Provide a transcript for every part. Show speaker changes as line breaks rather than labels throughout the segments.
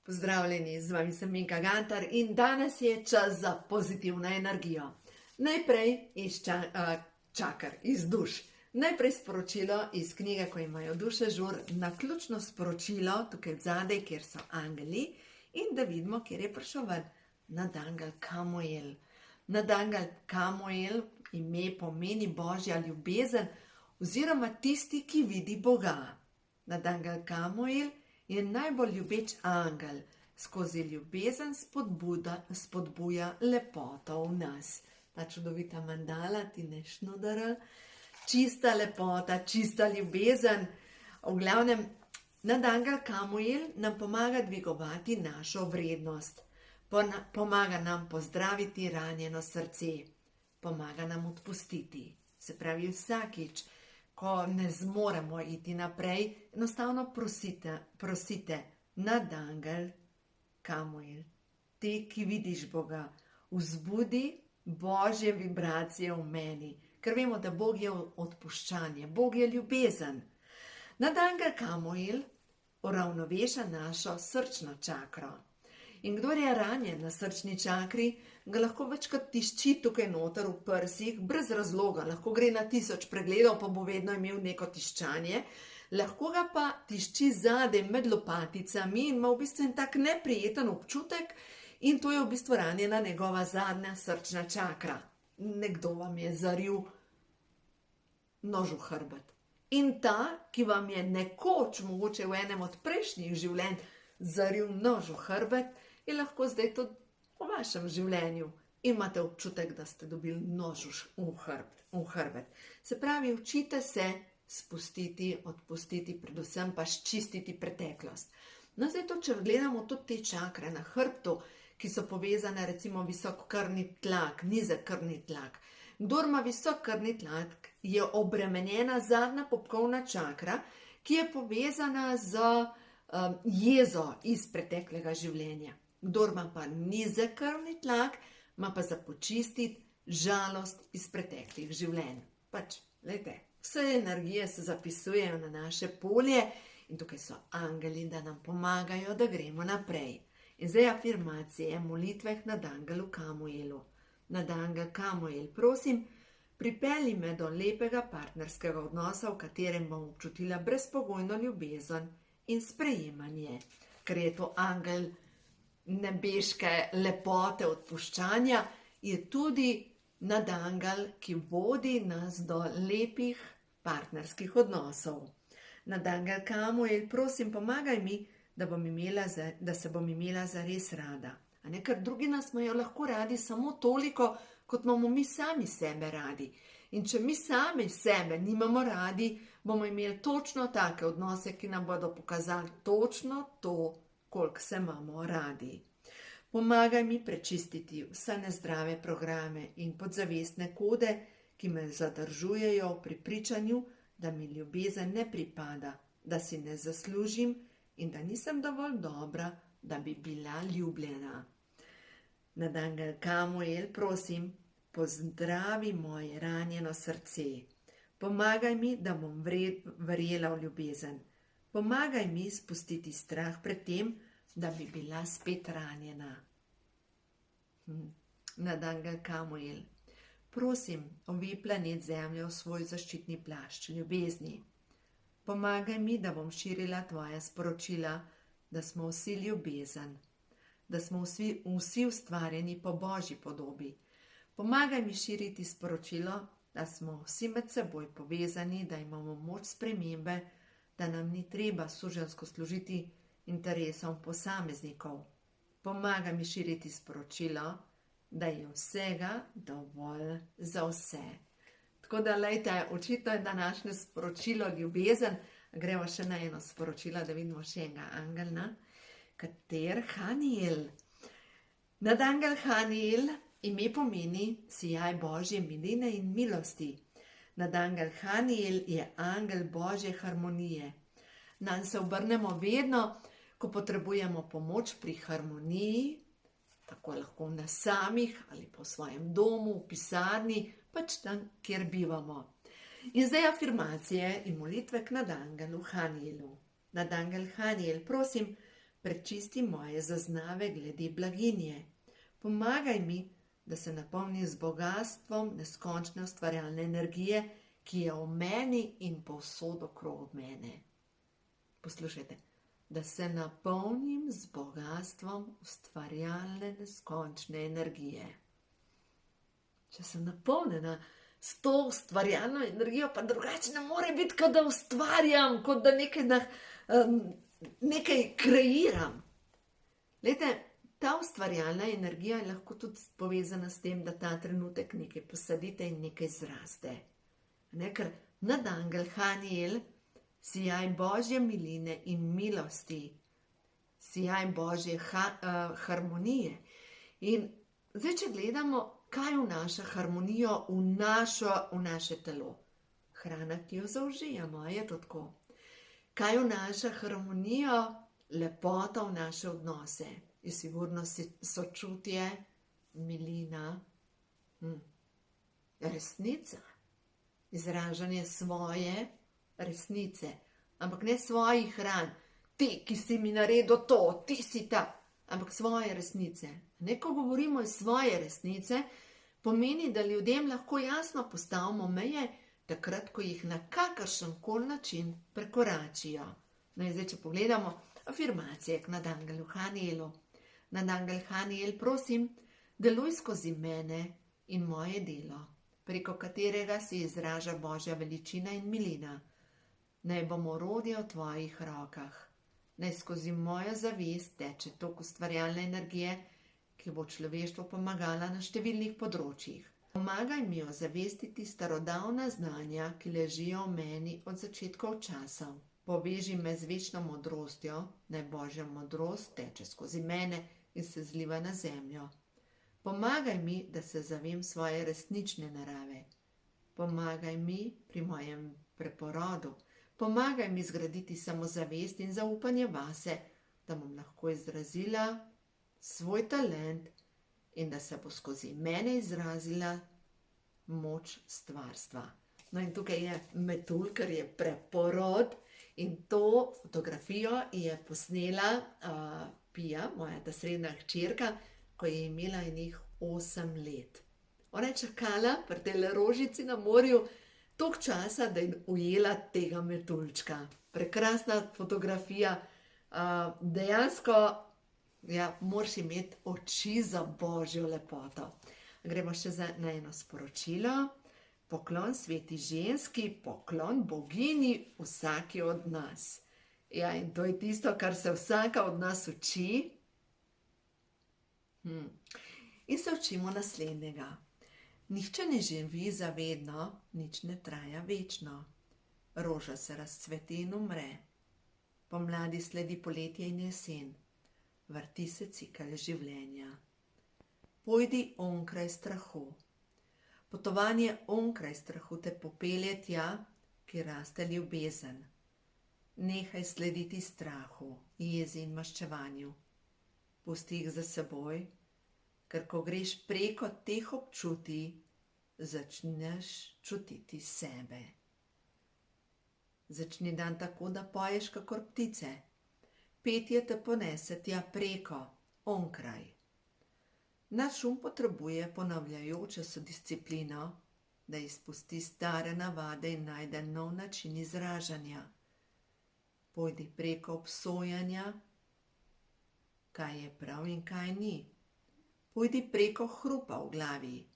Pozdravljeni, z vami sem Minka Gantar in danes je čas za pozitivno energijo. Najprej iz duš. Najprej sporočilo iz knjige, ko imajo duše žur, naključno sporočilo tukaj zadaj, kjer so angeli, in da vidimo, kjer je prišel ven. Nadangel Kamuel. Nadangel Kamuel ime pomeni Božja ljubezen oziroma tisti, ki vidi Boga. Nadangel Kamuel je najbolj ljubeč angel, skozi ljubezen spodbuja lepoto v nas. Ta čudovita mandala, Tine Šnuderl, čista lepota, čista ljubezen. V glavnem, Nadangel Kamuel nam pomaga dvigovati našo vrednost, pomaga nam pozdraviti ranjeno srce, pomaga nam odpustiti. Se pravi, vsakič, ko ne zmoremo iti naprej, enostavno prosite, Nadangel Kamuel, ti, ki vidiš Boga, vzbudi Božje vibracije v meni, ker vemo, da Bog je odpuščanje, Bog je ljubezen. Nadangel Kamuel uravnoveša našo srčno čakro. In kdor je ranjen na srčni čakri, ga lahko večkrat tišči tukaj noter v prsih, brez razloga, lahko gre na 1000 pregledov, pa bo vedno imel neko tiščanje, lahko ga pa tišči zadaj med lopaticami in ima v bistvu en tak neprijeten občutek in to je v bistvu ranjena njegova zadnja srčna čakra. Nekdo vam je zaril nož v hrbet. In ta, ki vam je nekoč, mogoče v enem od prejšnjih življenj, zaril nož v hrbet, je lahko zdaj tudi v vašem življenju. Imate občutek, da ste dobili nož v hrbet. Se pravi, učite se spustiti, odpustiti, predvsem pa ščistiti preteklost. No, zdaj to, če gledamo tudi te čakre na hrbtu, ki so povezane recimo visok krvni tlak, nizek krvni tlak. Kdor ima visok krvni tlak, je obremenjena zadnja popkovna čakra, ki je povezana z jezo iz preteklega življenja. Kdor ima pa nizek krvni tlak, ima pa za počistiti žalost iz preteklih življenj. Vse energije se zapisujejo na naše polje in tukaj so angeli, da nam pomagajo, da gremo naprej. In zdaj afirmacije, molitve k Nadangelu Kamuelu. Nadangel Kamuel, prosim, pripelji me do lepega partnerskega odnosa, v katerem bom občutila brezpogojno ljubezen in sprejemanje, ker je to angel nebeške lepote, odpuščanja, je tudi nadangel, ki vodi nas do lepih partnerskih odnosov. Nadangel Kamuel, prosim, pomagaj mi, da se bom imela zares rada. Ker drugi nas imajo lahko radi samo toliko, kot imamo mi sami sebe radi. In če mi sami sebe nimamo radi, bomo imeli točno take odnose, ki nam bodo pokazali točno to, koliko se imamo radi. Pomagaj mi prečistiti vse nezdrave programe in podzavestne kode, ki me zadržujejo v prepričanju, da mi ljubezen ne pripada, da si ne zaslužim in da nisem dovolj dobra, da bi bila ljubljena. Nadangel Kamuel, prosim, pozdravi moje ranjeno srce. Pomagaj mi, da bom verjela v ljubezen. Pomagaj mi spustiti strah pred tem, da bi bila spet ranjena. Nadangel Kamuel, prosim, ovij planet Zemljo v svoj zaščitni plašč ljubezni. Pomagaj mi, da bom širila tvoja sporočila, da smo vsi ljubezen, da smo vsi ustvarjeni po Božji podobi. Pomagaj mi širiti sporočilo, da smo vsi med seboj povezani, da imamo moč spremembe, da nam ni treba suženjsko služiti interesom posameznikov. Pomagaj mi širiti sporočilo, da je vsega dovolj za vse. Tako da, očitno je današnje sporočilo ljubezen. Gremo še na eno sporočilo, da vidimo še enega angela. Kater Haniel. Nadangel Haniel, ime pomeni sijaj Božje miline in milosti. Nadangel Haniel je angel Božje harmonije. Nanj se obrnemo vedno, ko potrebujemo pomoč pri harmoniji, tako lahko na samih ali po svojem domu, v pisarni, pač tam, kjer bivamo. In zdaj afirmacije in molitve k Nadangelu Hanielu. Nadangel Haniel, prosim, prečisti moje zaznave glede blaginje. Pomagaj mi, da se napolnim z bogatstvom neskončne ustvarjalne energije, ki je v meni in povsod okrog mene. Poslušajte, da se napolnim z bogatstvom ustvarjalne neskončne energije. Če sem napolnjena s to ustvarjalno energijo, pa drugače ne more biti, kot da ustvarjam, kot da nekaj kreiram. Glejte, ta ustvarjalna energija je lahko tudi povezana s tem, da ta trenutek nekaj posadite in nekaj zraste. Ker nadangel Haniel, sijaj Božje miline in milosti, sijaj Božje harmonije. In zdaj, če gledamo, kaj vnaša harmonijo v naše telo? Hrana, ki jo zaužijemo, je to tako? Kaj vnaša harmonijo, lepota v naše odnose? Je sigurno sočutje, milina, resnica, izražanje svoje resnice, ampak ne svojih hran, ti, ki si mi naredil to, ti si ta, ampak svoje resnice. Ko govorimo iz svoje resnice, pomeni, da ljudem lahko jasno postavimo meje, takrat, ko jih na kakršenkoli način prekoračijo. Zdaj, če pogledamo afirmacije k nadangelu Hanielu. Nadangel Haniel, prosim, deluj skozi mene in moje delo, preko katerega se izraža Božja veličina in milina. Naj bom orodje v tvojih rokah. Naj skozi mojo zavest teče tok ustvarjalne energije, ki bo človeštvu pomagala na številnih področjih. Pomagaj mi ozavestiti starodavna znanja, ki ležijo v meni od začetkov časov. Poveži me z večno modrostjo, naj Božja modrost teče skozi mene in se zliva na zemljo. Pomagaj mi, da se zavem svoje resnične narave. Pomagaj mi pri mojem preporodu. Pomagaj mi zgraditi samozavest in zaupanje vase, da bom lahko izrazila svoj talent in da se bo skozi mene izrazila moč stvarstva. In tukaj je metulj, ker je preporod, in to fotografijo je posnela Pija, moja ta srednja hčerka, ko je imela enih 8 let. Ona je čakala pri tej rožici na morju toliko časa, da je ujela tega metuljčka. Prekrasna fotografija, dejansko moraš imeti oči za Božjo lepoto. Gremo še na eno sporočilo. Poklon sveti ženski, poklon bogini vsaki od nas. In to je tisto, kar se vsaka od nas uči. In se učimo naslednjega. Nihče ne živi zavedno, nič ne traja večno. Roža se razcveti in umre. Pomladi sledi poletje in jesen. Vrti se cikel življenja. Pojdi onkraj strahu. Potovanje onkraj strahu te popelje tja, kjer raste ljubezen. Nehaj slediti strahu, jezi in maščevanju. Pusti jih za seboj, ker ko greš preko teh občutij, začneš čutiti sebe. Začni dan tako, da poješ kakor ptice. Petje te ponese tja preko, onkraj. Naš potrebuje ponavljajočo se disciplino, da izpusti stare navade in najde nov način izražanja. Pojdi preko obsojanja, kaj je prav in kaj ni. Pojdi preko hrupa v glavi,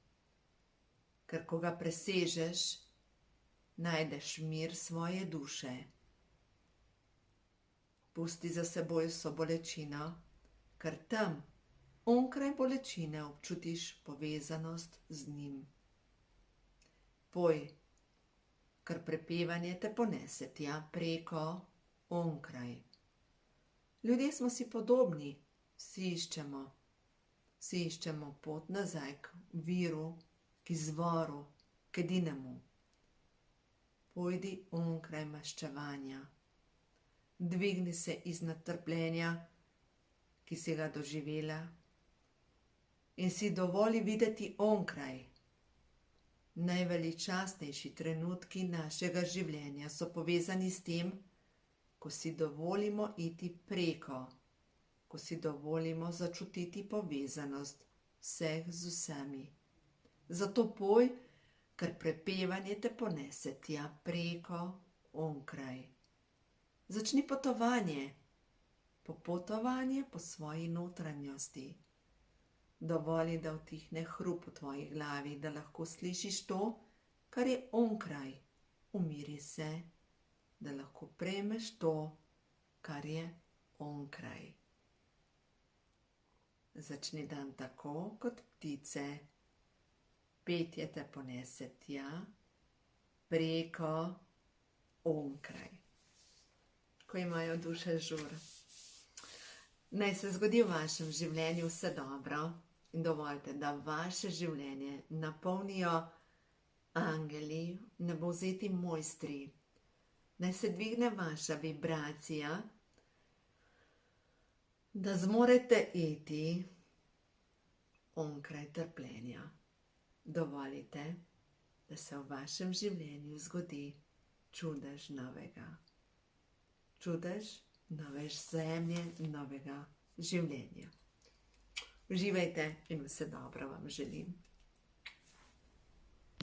ker ko ga presežeš, najdeš mir svoje duše. Pusti za seboj vso bolečino, ker tam, onkraj bolečine, občutiš povezanost z njim. Poj, ker prepevanje te ponese tja preko, onkraj. Ljudje smo si podobni, vsi iščemo pot nazaj k viru, k izvoru, k edinemu. Pojdi onkraj maščevanja. Dvigni se iz natrpljenja, ki si ga doživela, in si dovoli videti onkraj. Najveličastnejši trenutki našega življenja so povezani s tem, ko si dovolimo iti preko, ko si dovolimo začutiti povezanost vseh z vsemi. Zato poj, ker prepevanje te ponese tja preko, onkraj. Začni potovanje, popotovanje po svoji notranjosti. Dovoli, da utihne hrup v tvoji glavi, da lahko slišiš to, kar je onkraj. Umiri se, da lahko prejmeš to, kar je onkraj. Začni dan tako kot ptice. Petje te ponese tja, preko, onkraj. Ko imajo duše žur. Naj se zgodi v vašem življenju vse dobro in dovolite, da vaše življenje napolnijo angeli, nebovzeti mojstri. Naj se dvigne vaša vibracija, da zmorete iti onkraj trpljenja. Dovolite, da se v vašem življenju zgodi čudež novega. Čudež nove zemlje, novega življenja. Uživajte in vse dobro vam želim.